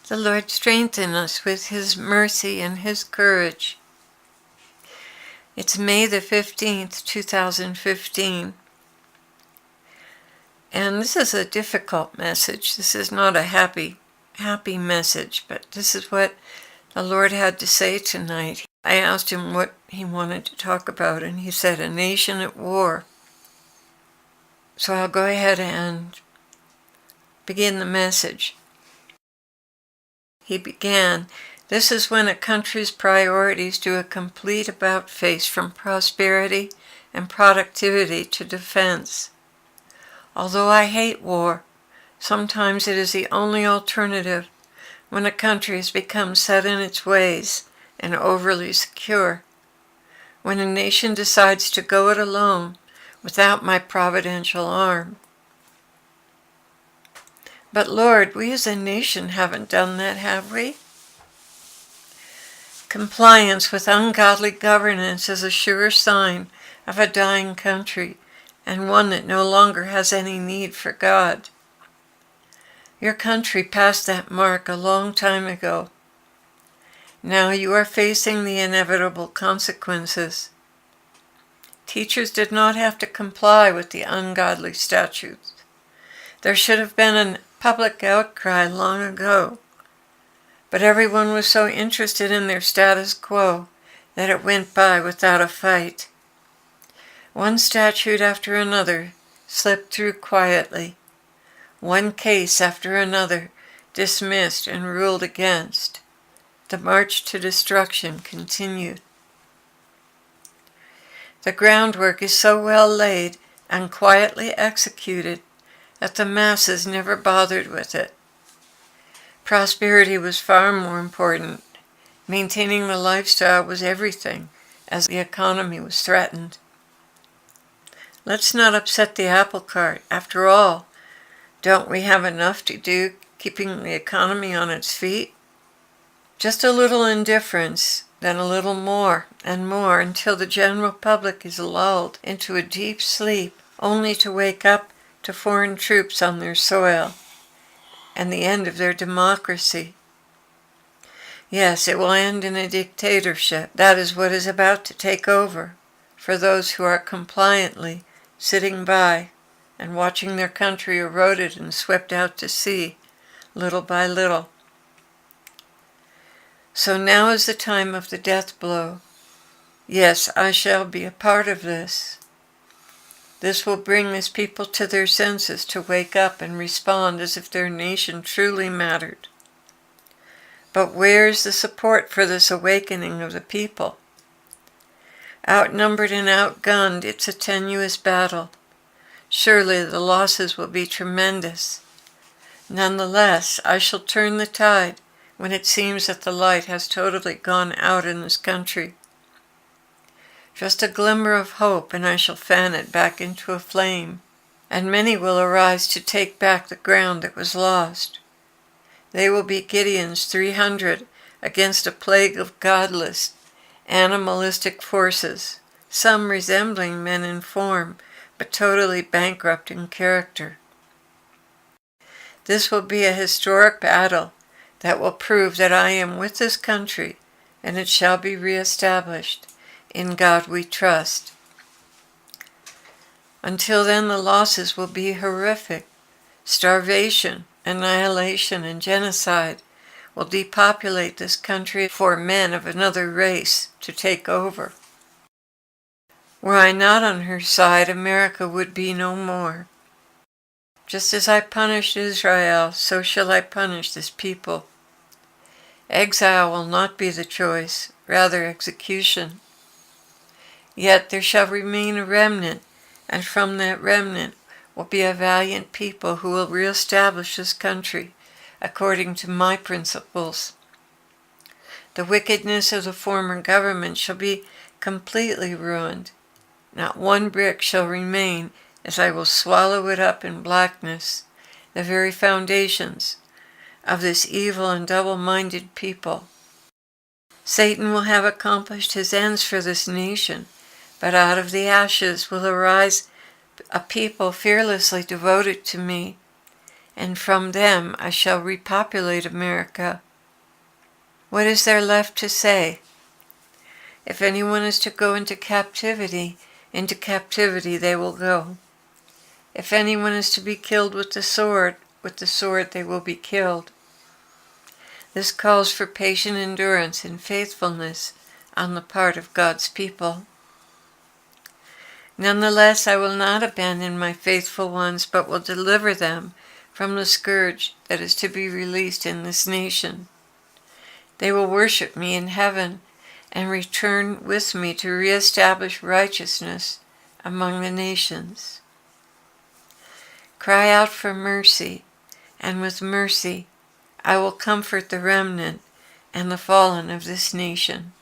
The Lord strengthen us with His mercy and His courage. It's May the 15th, 2015. And this is a difficult message. This is not a happy message, but this is what the Lord had to say tonight. I asked Him what He wanted to talk about, and He said, a nation at war. So I'll go ahead and begin the message. He began, "This is when a country's priorities do a complete about-face from prosperity and productivity to defense. Although I hate war, sometimes it is the only alternative when a country has become set in its ways and overly secure. When a nation decides to go it alone without my providential arm. But Lord, we as a nation haven't done that, have we? Compliance with ungodly governance is a sure sign of a dying country and one that no longer has any need for God. Your country passed that mark a long time ago. Now you are facing the inevitable consequences. Teachers did not have to comply with the ungodly statutes. There should have been a public outcry long ago, but everyone was so interested in their status quo that it went by without a fight. One statute after another slipped through quietly. One case after another dismissed and ruled against. The march to destruction continued. The groundwork is so well laid and quietly executed that the masses never bothered with it. Prosperity was far more important. Maintaining the lifestyle was everything, as the economy was threatened. Let's not upset the apple cart. After all, don't we have enough to do keeping the economy on its feet? Just a little indifference, then a little more and more until the general public is lulled into a deep sleep, only to wake up to foreign troops on their soil and the end of their democracy. Yes, it will end in a dictatorship. That is what is about to take over for those who are compliantly sitting by and watching their country eroded and swept out to sea, little by little. So now is the time of the death blow. Yes, I shall be a part of this. This will bring this people to their senses to wake up and respond as if their nation truly mattered. But where is the support for this awakening of the people? Outnumbered and outgunned, it's a tenuous battle. Surely the losses will be tremendous. Nonetheless, I shall turn the tide when it seems that the light has totally gone out in this country. Just a glimmer of hope, and I shall fan it back into a flame, and many will arise to take back the ground that was lost. They will be Gideon's 300 against a plague of godless, animalistic forces, some resembling men in form, but totally bankrupt in character. This will be a historic battle that will prove that I am with this country, and it shall be reestablished. In God we trust. Until then, the losses will be horrific. Starvation, annihilation, and genocide will depopulate this country for men of another race to take over. Were I not on her side, America would be no more. Just as I punished Israel, so shall I punish this people. Exile will not be the choice, rather execution. Yet there shall remain a remnant, and from that remnant will be a valiant people who will reestablish this country according to my principles. The wickedness of the former government shall be completely ruined. Not one brick shall remain, as I will swallow it up in blackness, the very foundations of this evil and double-minded people. Satan will have accomplished his ends for this nation, but out of the ashes will arise a people fearlessly devoted to me, and from them I shall repopulate America. What is there left to say? If anyone is to go into captivity they will go. If anyone is to be killed with the sword they will be killed. This calls for patient endurance and faithfulness on the part of God's people. Nonetheless, I will not abandon my faithful ones, but will deliver them from the scourge that is to be released in this nation. They will worship me in heaven and return with me to reestablish righteousness among the nations. Cry out for mercy, and with mercy I will comfort the remnant and the fallen of this nation.